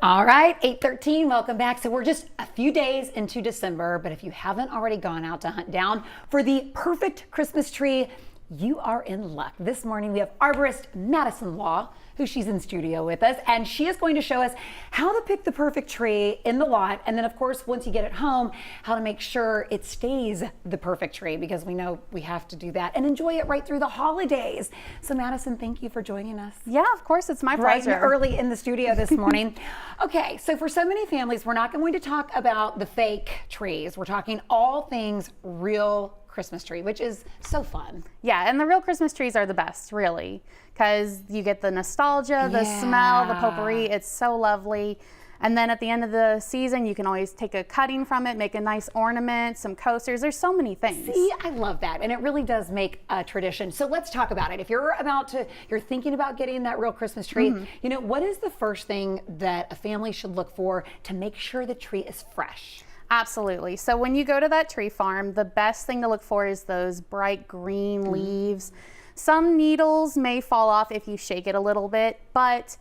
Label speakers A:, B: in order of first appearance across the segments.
A: All right, 8:13, welcome back. So we're just a few days into December, but if you haven't already gone out to hunt down for the perfect Christmas tree, you are in luck. This morning we have Arborist Madison Law, who she's in studio with us, and she is going to show us how to pick the perfect tree in the lot, and then of course once you get it home, how to make sure it stays the perfect tree, because we know we have to do that and enjoy it right through the holidays. So Madison, thank you for joining us.
B: Yeah, of course, it's my
A: Bright
B: pleasure.
A: and early in the studio this morning. Okay, so for so many families, we're not going to talk about the fake trees. We're talking all things real Christmas tree, which is so fun.
B: Yeah, and the real Christmas trees are the best, really, because you get the nostalgia, the smell, the potpourri. It's so lovely. And then at the end of the season, you can always take a cutting from it, make a nice ornament, some coasters. There's so many things.
A: See, I love that. And it really does make a tradition. So let's talk about it. If you're thinking about getting that real Christmas tree, you know, what is the first thing that a family should look for to make sure the tree is fresh?
B: Absolutely. So when you go to that tree farm, the best thing to look for is those bright green leaves. Some needles may fall off if you shake it a little bit, but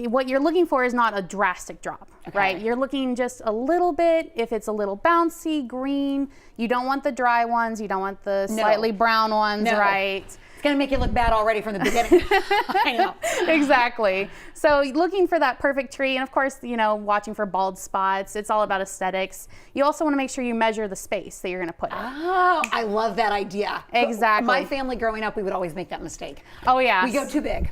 B: what you're looking for is not a drastic drop, right? You're looking just a little bit. If it's a little bouncy green, you don't want the dry ones. You don't want the slightly brown ones, right?
A: It's going to make you look bad already from the beginning. I know.
B: Exactly. So looking for that perfect tree, and of course, you know, watching for bald spots. It's all about aesthetics. You also want to make sure you measure the space that you're going to put in.
A: Oh, I love that idea.
B: Exactly.
A: My family growing up, we would always make that mistake.
B: Oh yeah.
A: We go too big.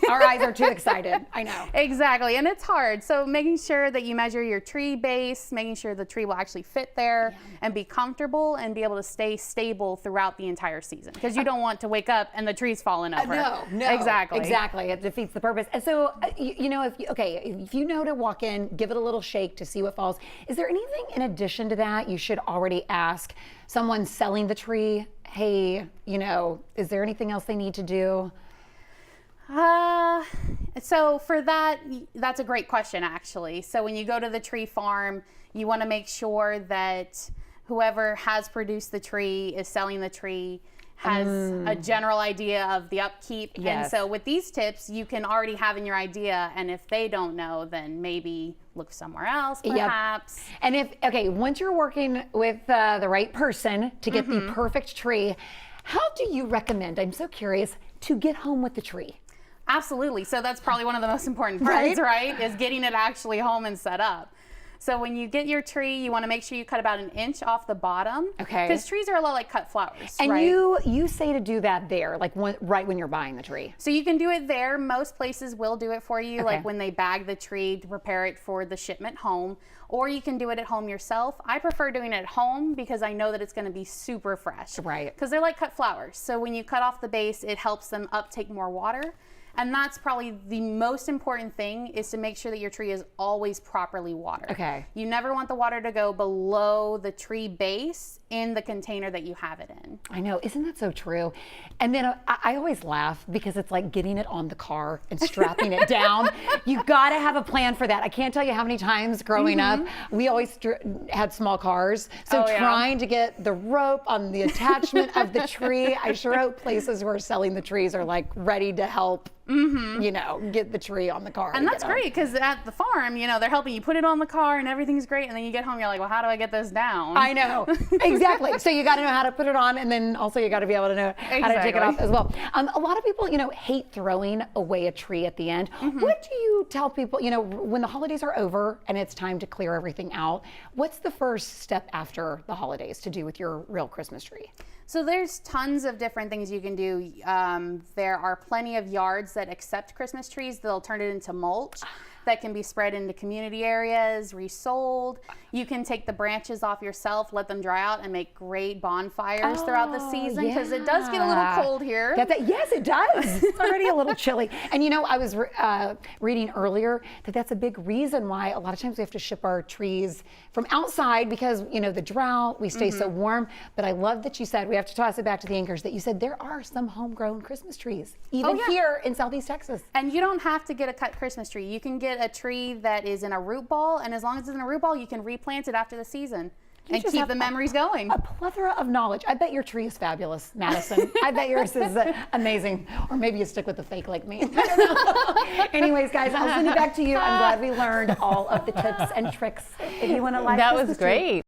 A: Our eyes are too excited. I know.
B: Exactly, and it's hard. So making sure that you measure your tree base, making sure the tree will actually fit there and be comfortable and be able to stay stable throughout the entire season. Because you don't want to wake up and the tree's falling over.
A: No.
B: Exactly.
A: Exactly. It defeats the purpose. And so, you know, if you know to walk in, give it a little shake to see what falls. Is there anything in addition to that you should already ask someone selling the tree? Hey, you know, is there anything else they need to do?
B: So for that, that's a great question, actually. So when you go to the tree farm, you want to make sure that whoever has produced the tree is selling the tree has a general idea of the upkeep. And so with these tips, you can already have in your idea, and if they don't know, then maybe look somewhere else, perhaps.
A: And once you're working with the right person to get the perfect tree, how do you recommend, I'm so curious, to get home with the tree?
B: Absolutely. So that's probably one of the most important parts, right? Is getting it actually home and set up. So when you get your tree, you want to make sure you cut about 1 inch off the bottom. Okay. Because trees are a lot like cut flowers,
A: and
B: right?
A: you say to do that there, like right when you're buying the tree.
B: So you can do it there. Most places will do it for you, like when they bag the tree to prepare it for the shipment home. Or you can do it at home yourself. I prefer doing it at home because I know that it's going to be super fresh.
A: Right.
B: Because they're like cut flowers. So when you cut off the base, it helps them uptake more water. And that's probably the most important thing, is to make sure that your tree is always properly watered.
A: Okay.
B: You never want the water to go below the tree base in the container that you have it in.
A: I know, isn't that so true? And then I always laugh because it's like getting it on the car and strapping it down. You gotta have a plan for that. I can't tell you how many times growing up, we always had small cars. So trying to get the rope on the attachment of the tree, I sure hope places who are selling the trees are like ready to help. You know, get the tree on the car.
B: And that's great, because at the farm, you know, they're helping you put it on the car and everything's great. And then you get home, you're like, well, how do I get this down?
A: I know. Exactly. So you got to know how to put it on, and then also you got to be able to know how to take it off as well. A lot of people, you know, hate throwing away a tree at the end. What do you tell people, you know, when the holidays are over and it's time to clear everything out, what's the first step after the holidays to do with your real Christmas tree?
B: So there's tons of different things you can do. There are plenty of yards that accept Christmas trees. They'll turn it into mulch that can be spread into community areas, resold. You can take the branches off yourself, let them dry out, and make great bonfires throughout the season, because it does get a little cold here.
A: Yes, it does. It's already a little chilly. And you know, I was reading earlier that that's a big reason why a lot of times we have to ship our trees from outside, because, you know, the drought, we stay so warm. But I love that you said, we have to toss it back to the anchors, that you said there are some homegrown Christmas trees, even here in Southeast Texas.
B: And you don't have to get a cut Christmas tree. You can get a tree that is in a root ball, and as long as it's in a root ball, you can replant it after the season. and keep the memories going.
A: A plethora of knowledge. I bet your tree is fabulous, Madison. I bet yours is amazing. Or maybe you stick with the fake like me. I don't know. Anyways, guys, I'll send it back to you. I'm glad we learned all of the tips and tricks. If you want to like
C: That
A: Christmas
C: was
A: tree,
C: great.